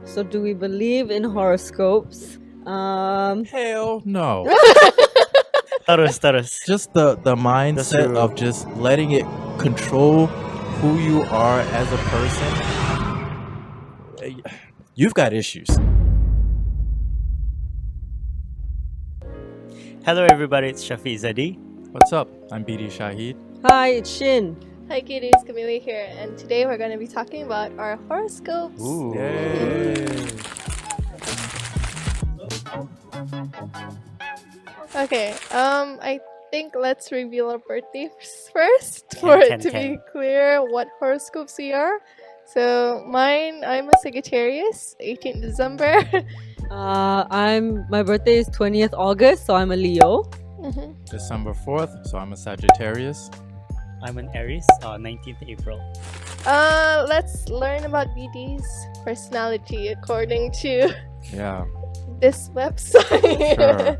So do we believe in horoscopes? Hell no. Taros. Just the mindset true. of just letting it control who you are as a person. You've got issues. Hello everybody, it's Syafiy Zadi. What's up? I'm BIBD Shahid. Hi, it's Shin. Hi kitties, Qamelya here, and today we're going to be talking about our horoscopes. Ooh. Yay. Okay, I think let's reveal our birthdays first for it to be clear what horoscopes we are. So mine, I'm a Sagittarius, 18th December. My birthday is 20th August, so I'm a Leo. December 4th, so I'm a Sagittarius. I'm an Aries, 19th April. Let's learn about BD's personality according to Yeah. this website. Sure.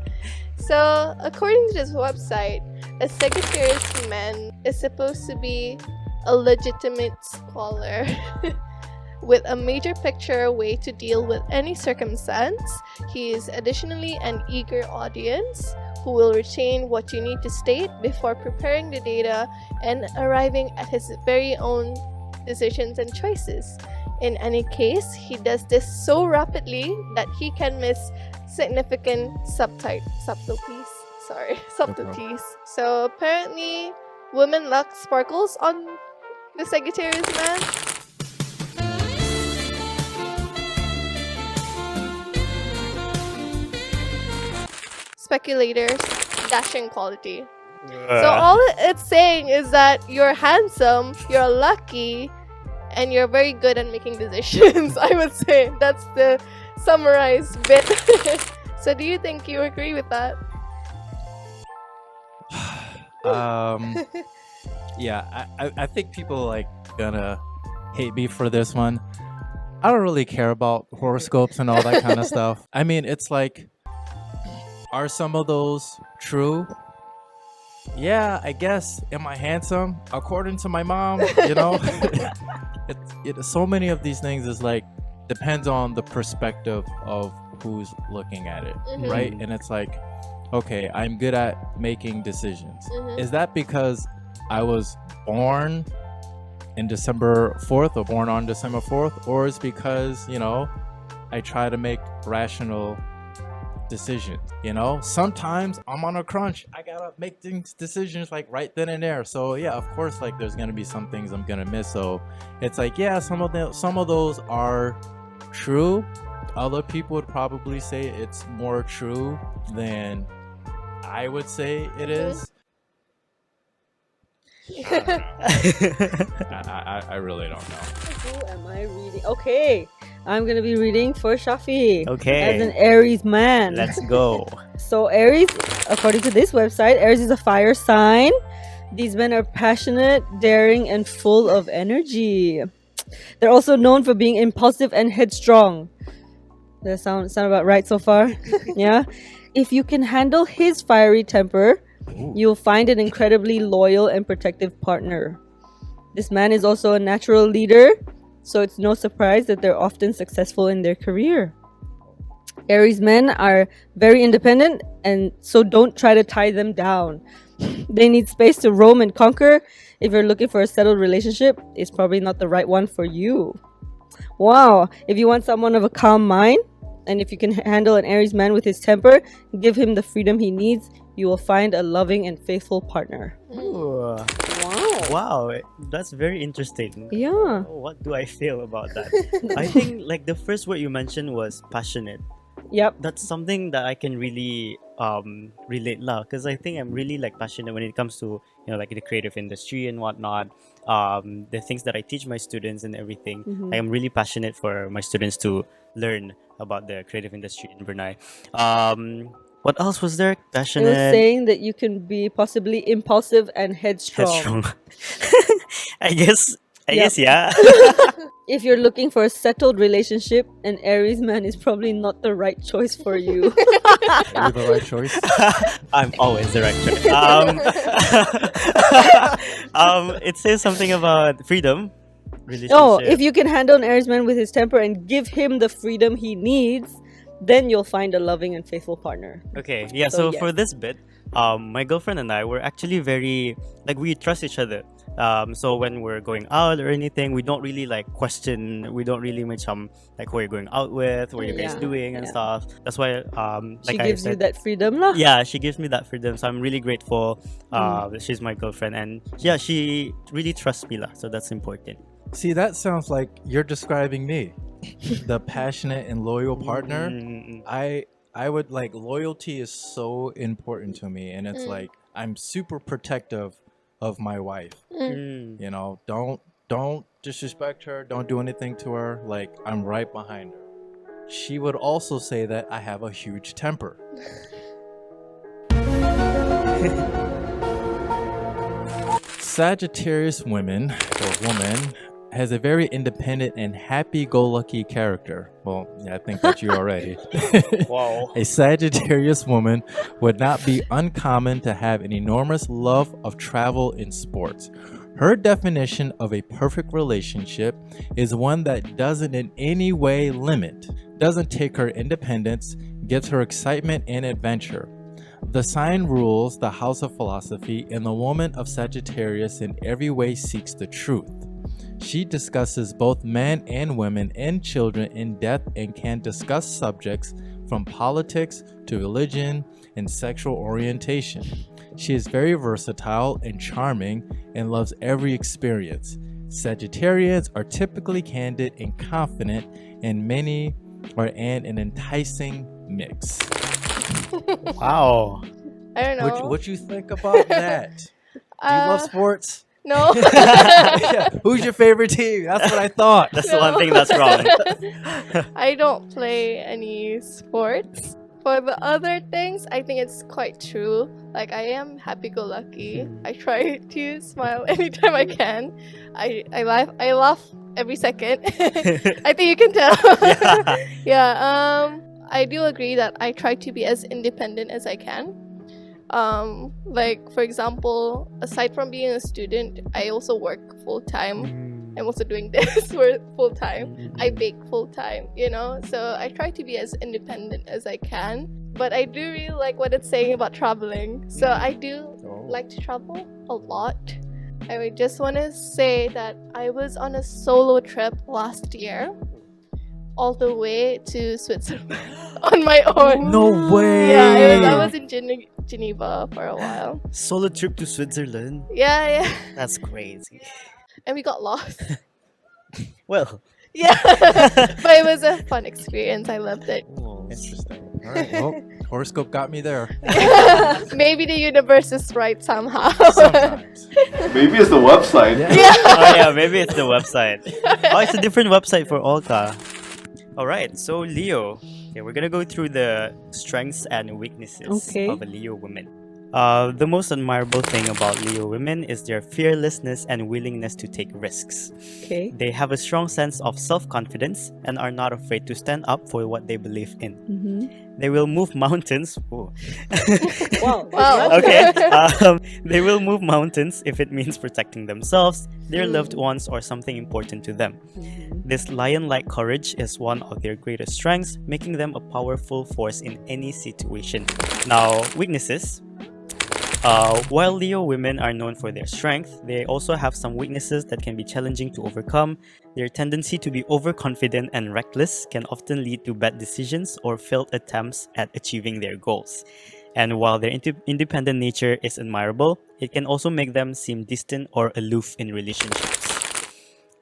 So, according to this website, a Sagittarius man is supposed to be a legitimate scholar with a major picture way to deal with any circumstance. He is additionally an eager audience who will retain what you need to state before preparing the data and arriving at his very own decisions and choices. In any case, he does this so rapidly that he can miss significant subtleties. So apparently, women luck sparkles on the Sagittarius man. Speculators, dashing quality. So all it's saying is that you're handsome, you're lucky, and you're very good at making decisions. I would say that's the summarized bit. So do you think you agree with that? Yeah, I think people like gonna hate me for this one. I don't really care about horoscopes and all that kind of stuff. I mean, it's like, are some of those true? Yeah, I guess. Am I handsome? According to my mom, you know? So many of these things is like, depends on the perspective of who's looking at it, right? And it's like, okay, I'm good at making decisions. Is that because I was born in December 4th or born on December 4th? Or is because, you know, I try to make rational decisions, you know? Sometimes I'm on a crunch. I gotta make decisions like right then and there. So yeah, of course, like there's gonna be some things I'm gonna miss. So it's like, yeah, some of those are true. Other people would probably say it's more true than I would say it is. I really don't know. Who am I reading? Okay, I'm gonna be reading for Syafiy. Okay. As an Aries man. Let's go. So Aries, according to this website, Aries is a fire sign. These men are passionate, daring, and full of energy. They're also known for being impulsive and headstrong. Does that sound about right so far? Yeah. If you can handle his fiery temper, you'll find an incredibly loyal and protective partner. This man is also a natural leader, so it's no surprise that they're often successful in their career. Aries men are very independent, and so don't try to tie them down. They need space to roam and conquer. If you're looking for a settled relationship, it's probably not the right one for you. Wow, if you want someone of a calm mind, and if you can handle an Aries man with his temper, give him the freedom he needs, you will find a loving and faithful partner. Ooh. Wow, that's very interesting. Yeah. What do I feel about that? I think like the first word you mentioned was passionate. Yep. That's something that I can really relate lah, because I think I'm really like passionate when it comes to, you know, like the creative industry and whatnot. The things that I teach my students and everything. I am really passionate for my students to learn about the creative industry in Brunei. What else was there? Passionate. It was saying that you can be possibly impulsive and headstrong. I guess, yeah. If you're looking for a settled relationship, an Aries man is probably not the right choice for you. Are you the right choice? I'm always the right choice. It says something about freedom. relationship. Oh, if you can handle an Aries man with his temper and give him the freedom he needs, then you'll find a loving and faithful partner. Okay, yeah, So, so for yes. this bit, my girlfriend and I were actually very, like, we trust each other. So when we're going out or anything, we don't really like question, we don't really macam like who you're going out with, what you guys Yeah, doing and yeah. stuff. That's why She like I gives you said, that freedom lah. yeah, she gives me that freedom. So I'm really grateful that she's my girlfriend, and yeah, she really trusts me lah. So that's important. See, that sounds like you're describing me, the passionate and loyal partner. I would like, loyalty is so important to me, and it's like I'm super protective of my wife. You know, don't disrespect her, don't do anything to her. Like, I'm right behind her. She would also say that I have a huge temper. Sagittarius women or woman has a very independent and happy-go-lucky character. Well, yeah, I think that's you already. Wow. A Sagittarius woman would not be uncommon to have an enormous love of travel and sports. Her definition of a perfect relationship is one that doesn't in any way limit, doesn't take her independence, gets her excitement and adventure. The sign rules the house of philosophy, and the woman of Sagittarius in every way seeks the truth. She discusses both men and women and children in depth and can discuss subjects from politics to religion and sexual orientation. She is very versatile and charming and loves every experience. Sagittarians are typically candid and confident, and many are an enticing mix. Wow. I don't know. What you think about that? Do you love sports? No. Yeah. Who's your favorite team? That's what I thought. That's the one thing that's wrong. I don't play any sports. For the other things, I think it's quite true. Like, I am happy-go-lucky. I try to smile anytime I can. I laugh every second. I think you can tell. Yeah. I do agree that I try to be as independent as I can. Like, for example, aside from being a student, I also work full-time. I'm also doing this for full-time. I bake full-time, you know? So I try to be as independent as I can. But I do really like what it's saying about traveling. So I do like to travel a lot. I just want to say that I was on a solo trip last year, all the way to Switzerland on my own. No way. Yeah, I was in Geneva for a while. Solo trip to Switzerland. Yeah. That's crazy. And we got lost. Well, Yeah. But it was a fun experience. I loved it. Interesting. All right. Well, horoscope got me there. Maybe the universe is right somehow. Sometimes. Maybe it's the website. oh yeah, maybe it's the website. Oh, it's a different website for Olka. All right, so Leo. Okay, we're gonna go through the strengths and weaknesses Okay. of a Leo woman. The most admirable thing about Leo women is their fearlessness and willingness to take risks. Okay. They have a strong sense of self-confidence and are not afraid to stand up for what they believe in. They will move mountains. Whoa. Wow. Wow. Okay. They will move mountains if it means protecting themselves, their loved ones, or something important to them. This lion-like courage is one of their greatest strengths, making them a powerful force in any situation. Now, weaknesses. While Leo women are known for their strength, they also have some weaknesses that can be challenging to overcome. Their tendency to be overconfident and reckless can often lead to bad decisions or failed attempts at achieving their goals. And while their independent nature is admirable, it can also make them seem distant or aloof in relationships.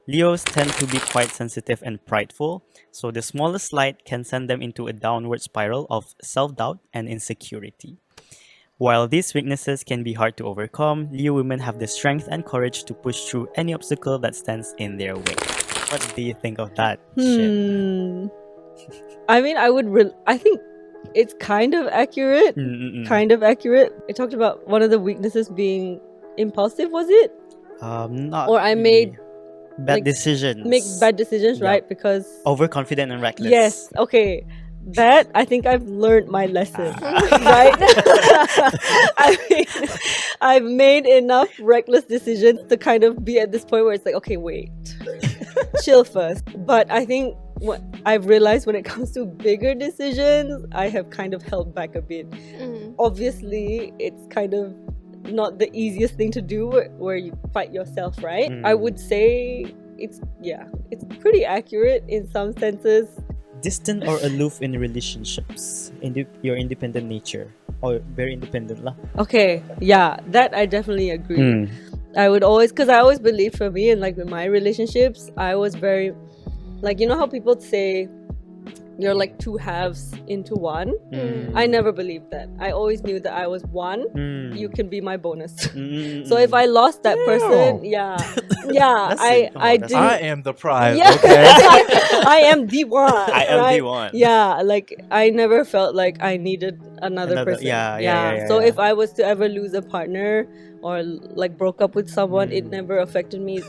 Leos tend to be quite sensitive and prideful, so the smallest slight can send them into a downward spiral of self-doubt and insecurity. While these weaknesses can be hard to overcome, Leo women have the strength and courage to push through any obstacle that stands in their way. What do you think of that? Shit. I mean, I think it's kind of accurate. Kind of accurate. It talked about one of the weaknesses being impulsive, was it? Not Or I made bad decisions. Make bad decisions, Yeah. right? Because Overconfident and reckless. yes, okay. That I think I've learned my lesson, right? I mean, I've made enough reckless decisions to kind of be at this point where it's like, okay, wait, chill first. But I think what I've realized when it comes to bigger decisions, I have kind of held back a bit. Obviously, it's kind of not the easiest thing to do where you fight yourself, right? I would say it's pretty accurate in some senses. Distant or aloof in relationships, your independent nature, or very independent lah. Okay, yeah, that I definitely agree. I would always, because I always believe for me and like with my relationships, I was very, like, you know how people say you're like two halves into one? I never believed that. I always knew that I was one. You can be my bonus. So if I lost that person, I didn't. I am the prize. Yeah. Okay. I am the one. I am the one. Yeah, like I never felt like I needed another person. So if I was to ever lose a partner or like broke up with someone, it never affected me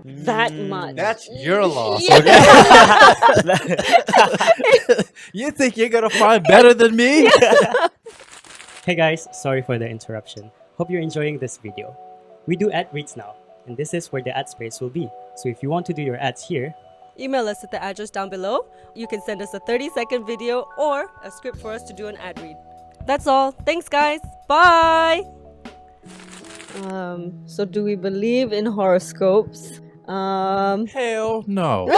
that much. That's your loss. Yeah. Okay? You think you're gonna find better than me? Hey guys, sorry for the interruption. Hope you're enjoying this video. We do ad reads now, and this is where the ad space will be. So if you want to do your ads here, Email us at the address down below. You can send us a 30-second video or a script for us to do an ad read. That's all. Thanks, guys. Bye. So do we believe in horoscopes? Hell no.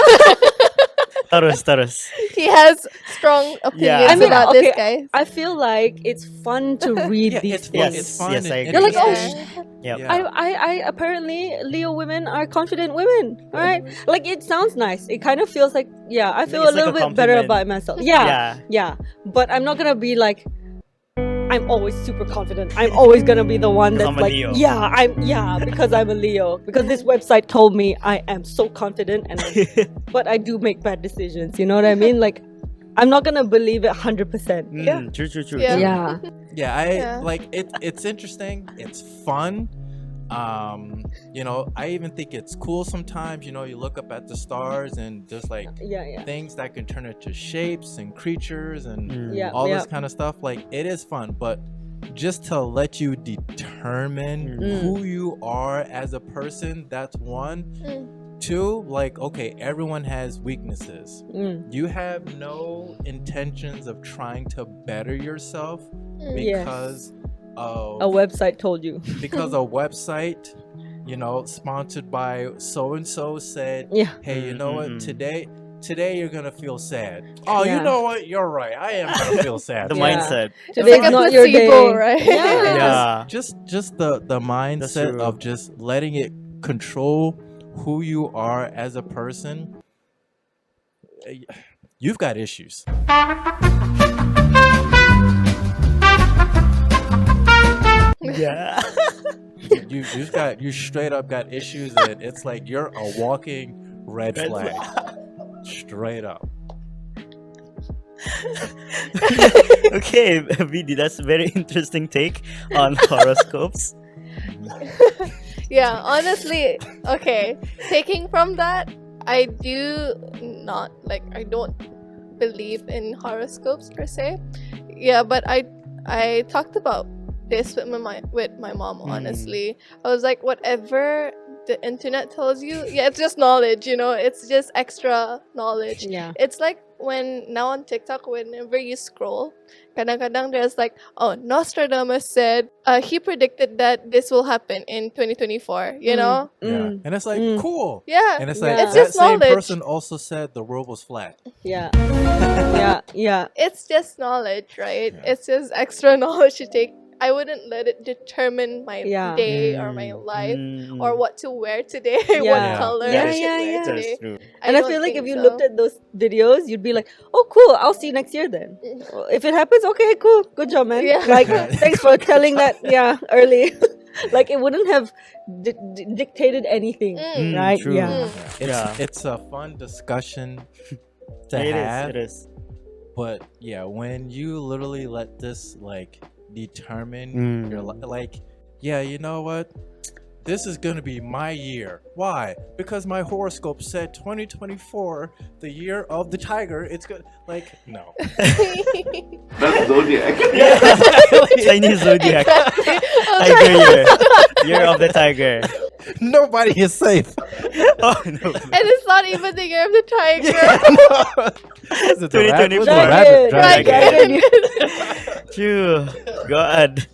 Terus. He has strong opinions about this, guys. I feel like it's fun to read these it's things. fun. It's fun. Yes, I agree. You're like, oh, interesting. Yep. Yeah. I apparently Leo women are confident women, right? Like it sounds nice. It kind of feels like, I feel It's a little like a bit better compliment. about myself. Yeah. But I'm not gonna be like, I'm always super confident. I'm always gonna be the one that's I'm a like, Leo. because I'm a Leo. Because this website told me I am so confident, but I do make bad decisions. You know what I mean? Like, I'm not gonna believe it 100%. True. Yeah. Yeah, like it's interesting. It's fun. I even think it's cool sometimes. You look up at the stars and there's like things that can turn into shapes and creatures and all this kind of stuff. Like it is fun, but just to let you determine who you are as a person, that's one. Two, like, okay, everyone has weaknesses. You have no intentions of trying to better yourself because of A website told you. because a website, sponsored by so and so said, hey, you know what, today you're gonna feel sad. Oh, you know what, you're right, I am gonna feel sad. The mindset. Today's like a not your day. placebo, right? Yeah. Just the mindset true. of just letting it control who you are as a person. You've got issues. Yeah. You straight up got issues, and it's like you're a walking red flag. Straight up. Okay, BD, that's a very interesting take on horoscopes. Yeah, honestly, okay. Taking from that, I don't believe in horoscopes per se. Yeah, but I talked about this with my mom, honestly. I was like, whatever the internet tells you, it's just knowledge, it's just extra knowledge. Yeah. It's like when now on TikTok, whenever you scroll, kadang-kadang there's like, oh, Nostradamus said he predicted that this will happen in 2024, you know? Yeah. And it's like, cool. Yeah. And it's like, It's that just same knowledge. person also said the world was flat. Yeah. Yeah. It's just knowledge, right? It's just extra knowledge to take. I wouldn't let it determine my day or my life or what to wear today, what color I should wear today. That's true. And I feel like if you looked at those videos, you'd be like, oh, cool, I'll see you next year then. If it happens, okay, cool. Good job, man. Yeah. Like, thanks for telling that, early. Like, it wouldn't have dictated anything, right? True. It's a fun discussion to have. It is. But when you literally let this determine your you know what, this is gonna be my year. Why? Because my horoscope said 2024, the year of the tiger. It's good. No. That's zodiac. Chinese zodiac. Tiger year. Year of the tiger. Nobody is safe. Oh no. And it's not even the year of the tiger. Is it the rat? 2024. What's the rabbit? Dragon. Phew, God.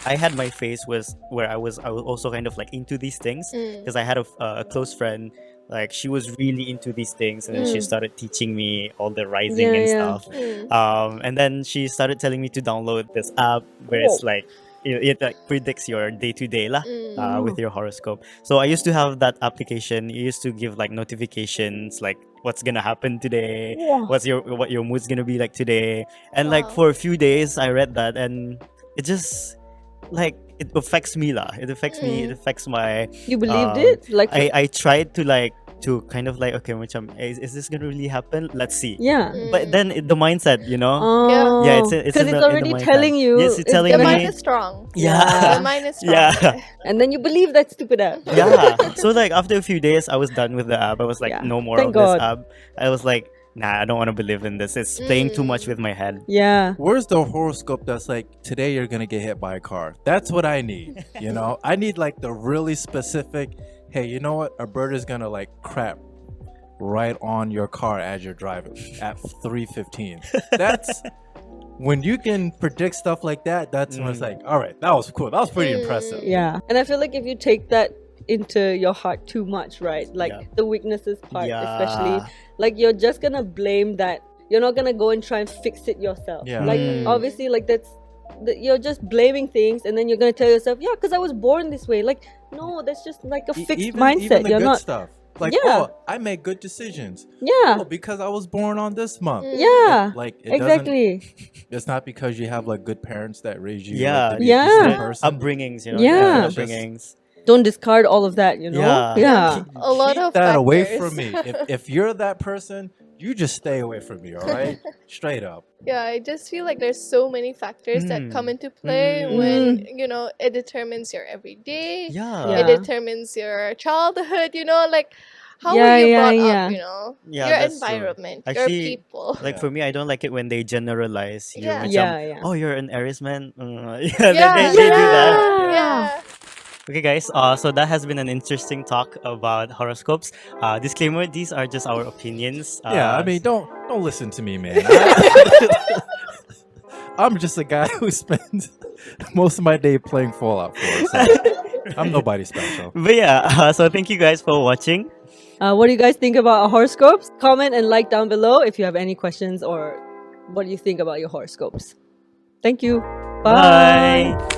I had my phase where I was also kind of like into these things because I had a close friend, like she was really into these things, and then she started teaching me all the rising and stuff. And then she started telling me to download this app where it's like it like predicts your day to day with your horoscope. So I used to have that application. It used to give like notifications like what's gonna happen today, what your mood's gonna be like today, and like for a few days I read that, and it just like it affects me lah. It affects me. It affects my. You believed it? Like I tried to kind of like, okay, is this gonna really happen? Let's see. yeah. But then the mindset, you know. Oh. Yeah, it's because in it's the already mindset. telling you. Yes, it's telling The me. mind is strong. Yeah. The mind is strong. Yeah. And then you believe that stupid app. Yeah. So like after a few days, I was done with the app. I was like, Yeah. no more Thank of God. this app. I was like, nah, I don't want to believe in this. It's playing too much with my head. Yeah. Where's the horoscope that's like, today you're gonna get hit by a car? That's what I need. You know, I need like the really specific, hey, you know what? A bird is gonna like crap right on your car as you're driving at 3:15. That's when you can predict stuff like that. That's when it's like, all right, that was cool. That was pretty impressive. Yeah. And I feel like if you take that into your heart too much, right? Like Yeah. the weaknesses part, Yeah. especially, like you're just gonna blame that. You're not gonna go and try and fix it yourself. Yeah. Like obviously, like you're just blaming things, and then you're gonna tell yourself, yeah, because I was born this way. Like, no, that's just like a fixed Even mindset. the You're good not. stuff. Like, Yeah. oh, I make good decisions. Yeah. Oh, because I was born on this month. Yeah. Like it Exactly. It's not because you have like good parents that raised you. Yeah. Like, to be a Yeah. decent person. Upbringings, you know. Yeah. different upbringings. Don't discard all of that. You know. Yeah. Yeah. A lot Keep of that away factors. from me. If you're that person, you just stay away from me. All right, straight up. Yeah, I just feel like there's so many factors that come into play when it determines your everyday. Yeah. Yeah. It determines your childhood. Like how Yeah, were you yeah, brought yeah. up. Yeah, Your that's true. environment, Actually, your people. Like for me, I don't like it when they generalize you. Yeah. Macam, Yeah. oh, you're an Aries man. Yeah, they do that. Yeah. Okay, guys. So that has been an interesting talk about horoscopes. Disclaimer: these are just our opinions. Yeah, I mean, don't listen to me, man. I'm just a guy who spends most of my day playing Fallout 4. So I'm nobody special. But yeah. So thank you guys for watching. What do you guys think about our horoscopes? Comment and like down below if you have any questions or what do you think about your horoscopes. Thank you. Bye. Bye.